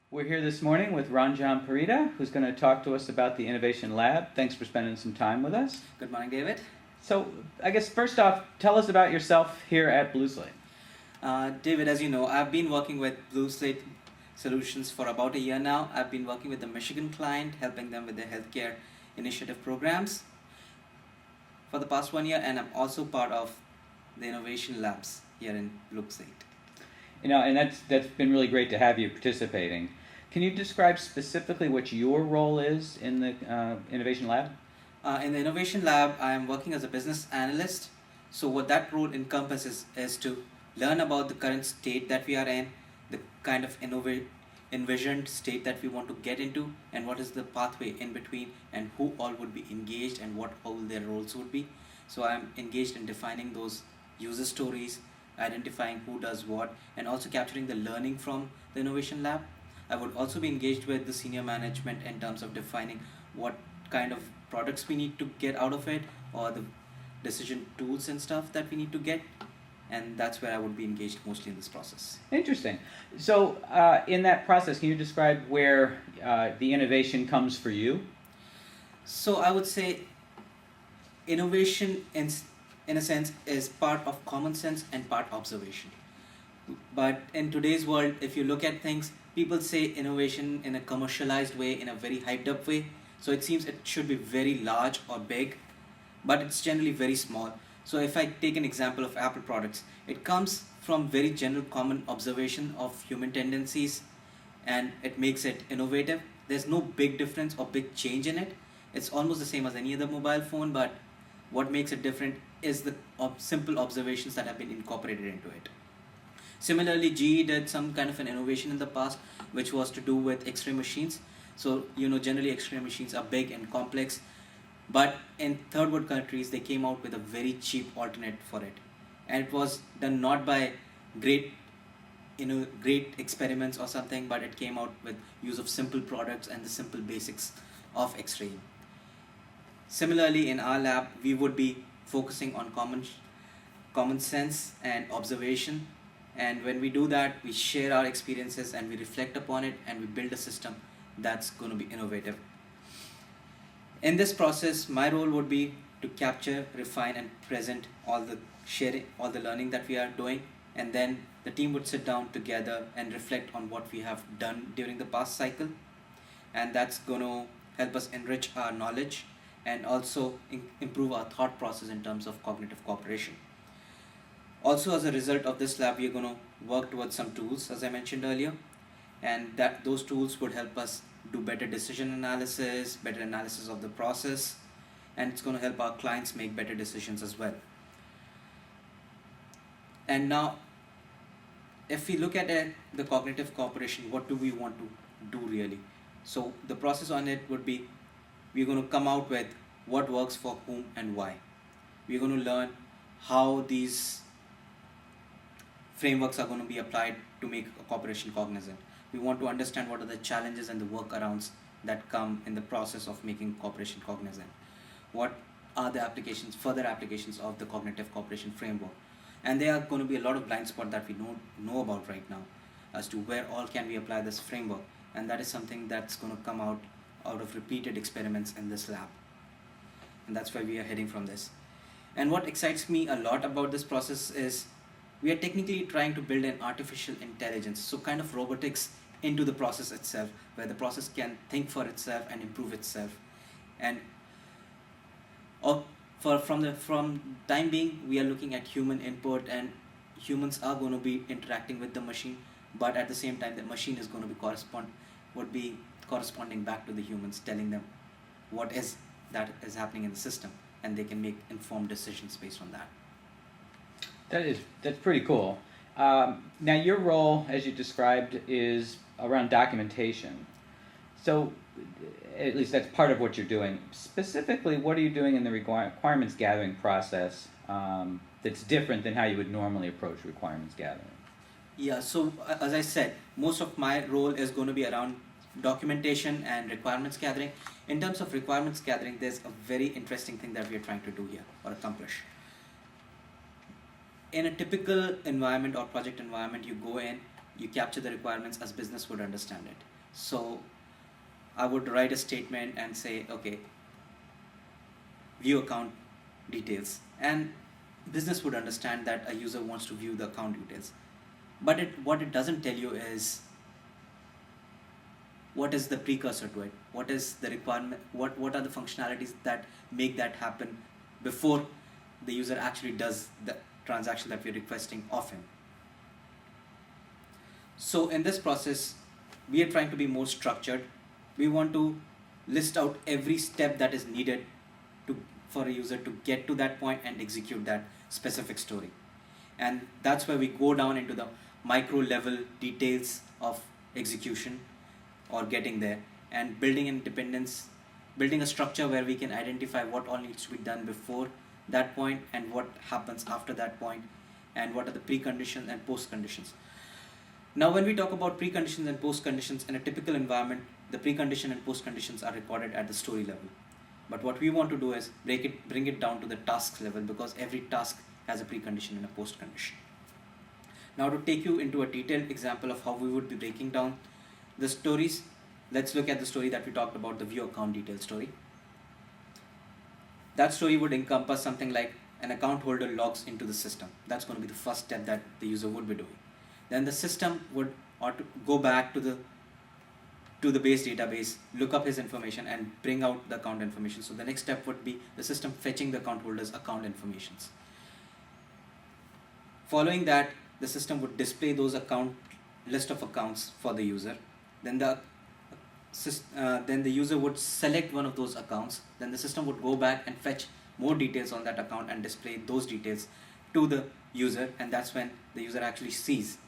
We're here this morning with Ranjan Parida, who's going to talk to us about the Innovation Lab. Thanks for spending some time with us. Good morning, David. So, I guess first off, tell us about yourself here at Blue Slate. David, as you know, I've been working with Blue Slate Solutions for about a year now. I've been working with the Michigan client, helping them with their healthcare initiative programs for the past 1 year, and I'm also part of the Innovation Labs here in Blue Slate. And that's been really great to have you participating. Can you describe specifically what your role is in the Innovation Lab? In the Innovation Lab, I am working as a business analyst. So what that role encompasses is to learn about the current state that we are in, the kind of envisioned state that we want to get into, and what is the pathway in between, and who all would be engaged, and what all their roles would be. So I'm engaged in defining those user stories, identifying who does what, and also capturing the learning from the Innovation Lab. I would also be engaged with the senior management in terms of defining what kind of products we need to get out of it, or the decision tools and stuff that we need to get, and that's where I would be engaged mostly in this process. Interesting. So, in that process, can you describe where the innovation comes for you? So I would say innovation in a sense is part of common sense and part observation. But in today's world, if you look at things, people say innovation in a commercialized way, in a very hyped up way. So it seems it should be very large or big, but it's generally very small. So if I take an example of Apple products, it comes from very general common observation of human tendencies, and it makes it innovative. There's no big difference or big change in it. It's almost the same as any other mobile phone, but what makes it different is the simple observations that have been incorporated into it. Similarly, GE did some kind of an innovation in the past, which was to do with X-ray machines. So, generally X-ray machines are big and complex, but in third world countries, they came out with a very cheap alternate for it. And it was done not by great experiments or something, but it came out with use of simple products and the simple basics of X-raying. Similarly, in our lab, we would be focusing on common sense and observation. And when we do that, we share our experiences and we reflect upon it, and we build a system that's going to be innovative. In this process, my role would be to capture, refine, and present all the learning that we are doing, and then the team would sit down together and reflect on what we have done during the past cycle, and that's going to help us enrich our knowledge and also improve our thought process in terms of cognitive cooperation. Also, as a result of this lab, we are going to work towards some tools, as I mentioned earlier, and that those tools would help us do better decision analysis, better analysis of the process, and it's going to help our clients make better decisions as well. And now, if we look at the cognitive cooperation, what do we want to do really? So the process on it would be, we're going to come out with what works for whom and why. We're going to learn how these frameworks are going to be applied to make a cooperation cognizant. We want to understand what are the challenges and the workarounds that come in the process of making cooperation cognizant. What are the further applications of the cognitive cooperation framework? And there are going to be a lot of blind spots that we don't know about right now as to where all can we apply this framework. And that is something that's going to come out of repeated experiments in this lab. And that's where we are heading from this. And what excites me a lot about this process is we are technically trying to build an artificial intelligence, so kind of robotics into the process itself, where the process can think for itself and improve itself. And from time being, we are looking at human input, and humans are going to be interacting with the machine, but at the same time, the machine is going to be corresponding back to the humans, telling them what is happening in the system, and they can make informed decisions based on that. That's pretty cool. Now, your role, as you described, is around documentation. So, at least that's part of what you're doing. Specifically, what are you doing in the requirements gathering process that's different than how you would normally approach requirements gathering? Yeah, so as I said, most of my role is going to be around documentation and requirements gathering. In terms of requirements gathering, there's a very interesting thing that we are trying to do here or accomplish. In a typical environment or project environment, you go in, you capture the requirements as business would understand it. So I would write a statement and say, okay, view account details, and business would understand that a user wants to view the account details. But what it doesn't tell you is what is the precursor to it, what is the requirement, what are the functionalities that make that happen before the user actually does the transaction that we're requesting of him. So in this process, we are trying to be more structured. We want to list out every step that is needed for a user to get to that point and execute that specific story. And that's where we go down into the micro level details of execution or getting there, and building independence, building a structure where we can identify what all needs to be done before that point and what happens after that point, and what are the preconditions and post conditions. Now when we talk about preconditions and post conditions in a typical environment, the precondition and post conditions are recorded at the story level. But what we want to do is bring it down to the tasks level, because every task has a precondition and a post condition. Now to take you into a detailed example of how we would be breaking down the stories, let's look at the story that we talked about, the view account detail story. That story would encompass something like an account holder logs into the system. That's going to be the first step that the user would be doing. Then the system would go back to the base database, look up his information and bring out the account information. So the next step would be the system fetching the account holder's account informations. Following that, the system would display those list of accounts for the user. Then the user would select one of those accounts. Then the system would go back and fetch more details on that account and display those details to the user, and that's when the user actually sees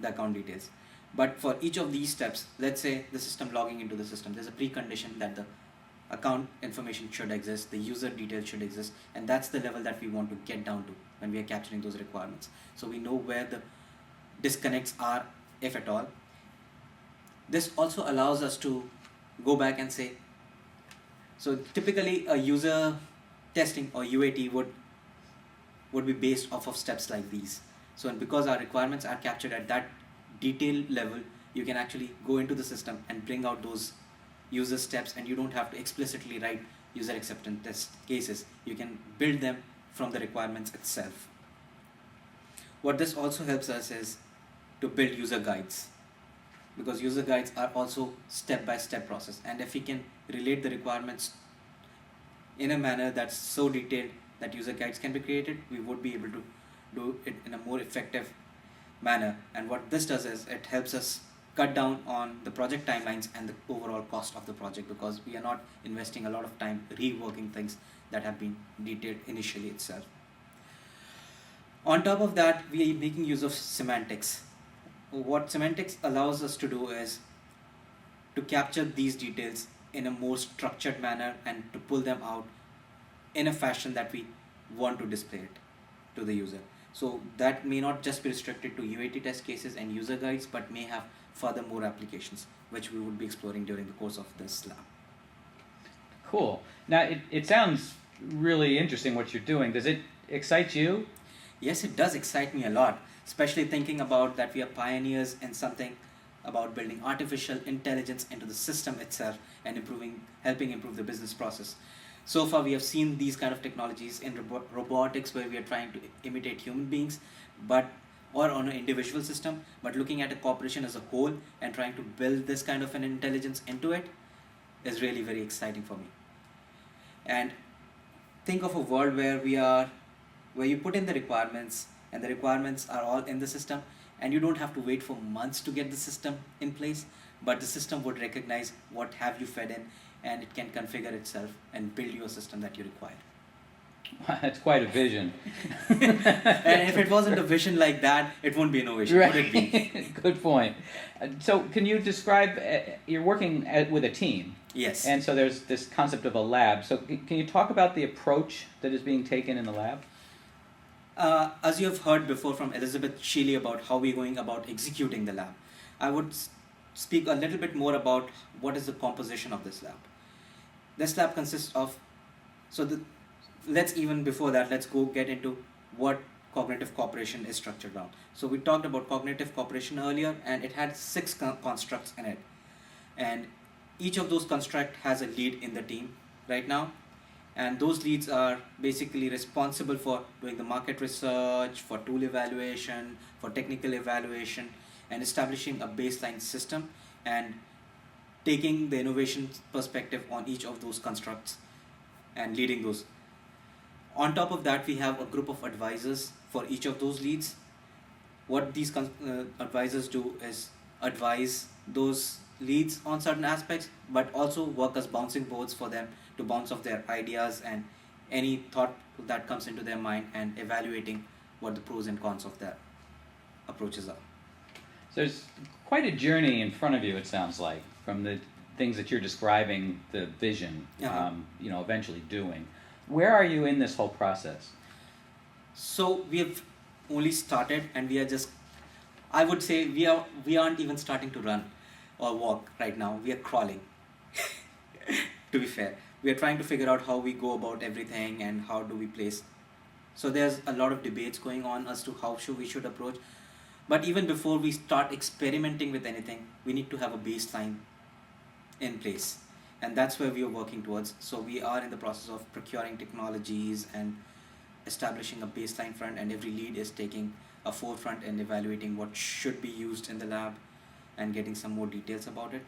the account details. But for each of these steps, let's say the system logging into the system, there's a precondition that the account information should exist, the user details should exist, and that's the level that we want to get down to when we are capturing those requirements. So we know where the disconnects are, if at all. This also allows us to go back and say, so typically a user testing or UAT would be based off of steps like these. So, and because our requirements are captured at that detail level, you can actually go into the system and bring out those user steps, and you don't have to explicitly write user acceptance test cases. You can build them from the requirements itself. What this also helps us is to build user guides, because user guides are also step-by-step process, and if we can relate the requirements in a manner that's so detailed that user guides can be created, we would be able to do it in a more effective manner. And what this does is it helps us cut down on the project timelines and the overall cost of the project, because we are not investing a lot of time reworking things that have been detailed initially itself. On top of that, we are making use of semantics. What semantics allows us to do is to capture these details in a more structured manner and to pull them out in a fashion that we want to display it to the user. So that may not just be restricted to UAT test cases and user guides, but may have further more applications, which we would be exploring during the course of this lab. Cool. Now, it sounds really interesting what you're doing. Does it excite you? Yes, it does excite me a lot, especially thinking about that we are pioneers in something about building artificial intelligence into the system itself and helping improve the business process. So far, we have seen these kind of technologies in robotics, where we are trying to imitate human beings, or on an individual system, but looking at a corporation as a whole and trying to build this kind of an intelligence into it is really very exciting for me. And think of a world where you put in the requirements, and the requirements are all in the system, and you don't have to wait for months to get the system in place, but the system would recognize what have you fed in, and it can configure itself and build you a system that you require. That's quite a vision. And if it wasn't a vision like that, it won't be innovation, right. Would it be? Good point. So can you describe, you're working with a team. Yes. And so there's this concept of a lab. So can you talk about the approach that is being taken in the lab? As you have heard before from Elizabeth Sheely about how we're going about executing the lab, I would speak a little bit more about what is the composition of this lab. This lab consists of, let's go get into what cognitive cooperation is structured around. So we talked about cognitive cooperation earlier, and it had 6 constructs in it. and each of those construct has a lead in the team right now, and those leads are basically responsible for doing the market research, for tool evaluation, for technical evaluation, and establishing a baseline system and taking the innovation perspective on each of those constructs and leading those. On top of that, we have a group of advisors for each of those leads. What these advisors do is advise those leads on certain aspects, but also work as bouncing boards for them to bounce off their ideas and any thought that comes into their mind, and evaluating what the pros and cons of their approaches are. So there's quite a journey in front of you, it sounds like, from the things that you're describing, the vision, eventually doing. Where are you in this whole process? So we have only started, and we are just, I would say we aren't even starting to run or walk right now. We are crawling. To be fair, we are trying to figure out how we go about everything and how do we place. So there's a lot of debates going on as to how we should approach. But even before we start experimenting with anything, we need to have a baseline in place, and that's where we are working towards. So we are in the process of procuring technologies and establishing a baseline front, and every lead is taking a forefront and evaluating what should be used in the lab and getting some more details about it.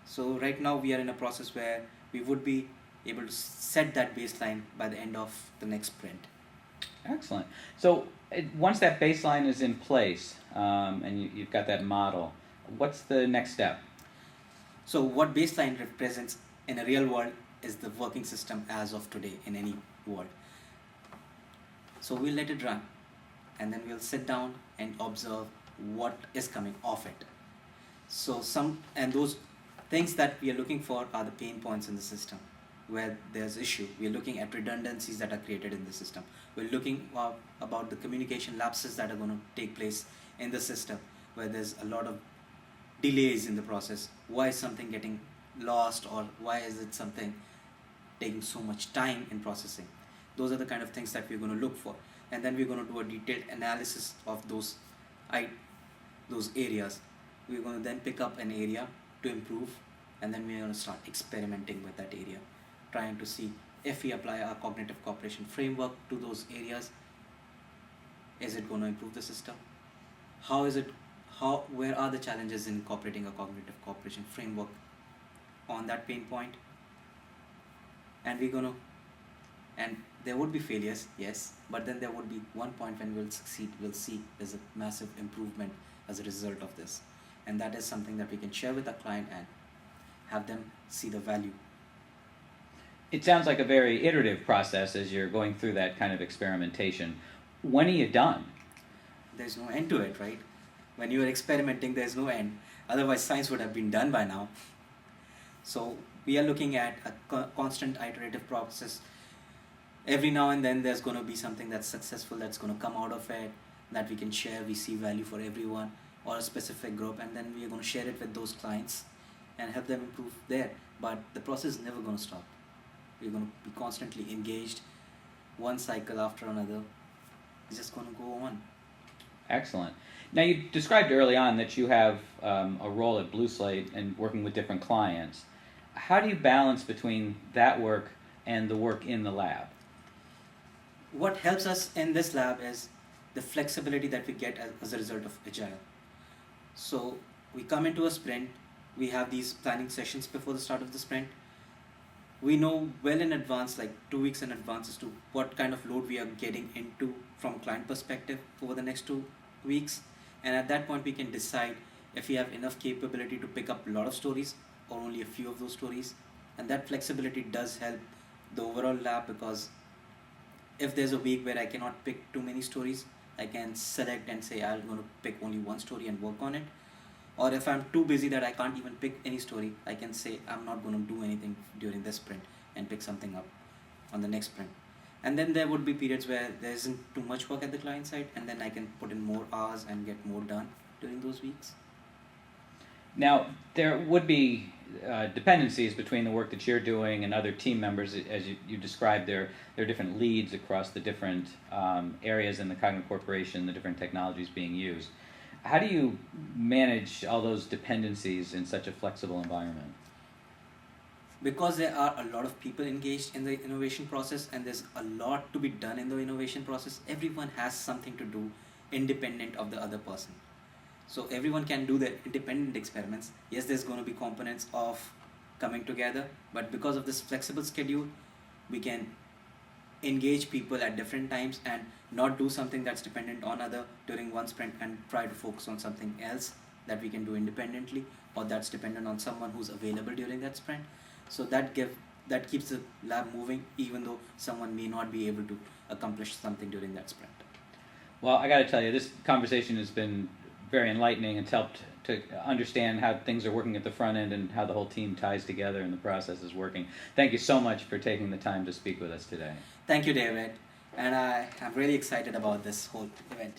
So right now we are in a process where we would be able to set that baseline by the end of the next sprint. Excellent. So once that baseline is in place, and you've got that model, what's the next step? So what baseline represents in a real world is the working system as of today in any world. So we'll let it run, and then we'll sit down and observe what is coming off it. So those things that we are looking for are the pain points in the system where there's issue. We're looking at redundancies that are created in the system. We're looking about the communication lapses that are going to take place in the system, where there's a lot of delays in the process. Why is something getting lost, or why is it something taking so much time in processing? Those are the kind of things that we're going to look for, and then we're going to do a detailed analysis of those areas. We're going to then pick up an area to improve, and then we're going to start experimenting with that area, trying to see if we apply our cognitive cooperation framework to those areas, is it going to improve the system? Where are the challenges in incorporating a cognitive cooperation framework on that pain point? And there would be failures, yes, but then there would be one point when we'll succeed. We'll see there's a massive improvement as a result of this, and that is something that we can share with our client and have them see the value. It sounds like a very iterative process as you're going through that kind of experimentation. When are you done? There's no end to it, right? When you are experimenting, there's no end. Otherwise, science would have been done by now. So we are looking at a constant iterative process. Every now and then there's going to be something that's successful that's going to come out of it that we can share. We see value for everyone or a specific group, and then we are going to share it with those clients and help them improve there. But the process is never going to stop. We're going to be constantly engaged, one cycle after another. It's just going to go on. Excellent. Now, you described early on that you have a role at Blue Slate and working with different clients. How do you balance between that work and the work in the lab? What helps us in this lab is the flexibility that we get as a result of Agile. So we come into a sprint, we have these planning sessions before the start of the sprint. We know well in advance, like 2 weeks in advance, as to what kind of load we are getting into from a client perspective over the next 2 weeks. And at that point, we can decide if we have enough capability to pick up a lot of stories or only a few of those stories. And that flexibility does help the overall lab, because if there's a week where I cannot pick too many stories, I can select and say I'm going to pick only one story and work on it. Or if I'm too busy that I can't even pick any story, I can say I'm not going to do anything during this sprint and pick something up on the next sprint. And then there would be periods where there isn't too much work at the client side, and then I can put in more hours and get more done during those weeks. Now, there would be dependencies between the work that you're doing and other team members. As you described, there are different leads across the different areas in the cognitive corporation, the different technologies being used. How do you manage all those dependencies in such a flexible environment? because there are a lot of people engaged in the innovation process and there's a lot to be done in the innovation process, everyone has something to do independent of the other person. So everyone can do their independent experiments. Yes, there's going to be components of coming together, but because of this flexible schedule, we can engage people at different times and not do something that's dependent on other during one sprint and try to focus on something else that we can do independently or that's dependent on someone who's available during that sprint. So that keeps the lab moving even though someone may not be able to accomplish something during that sprint. Well, I got to tell you, this conversation has been very enlightening. It's helped to understand how things are working at the front end and how the whole team ties together and the process is working. Thank you so much for taking the time to speak with us today. Thank you, David. And I'm really excited about this whole event.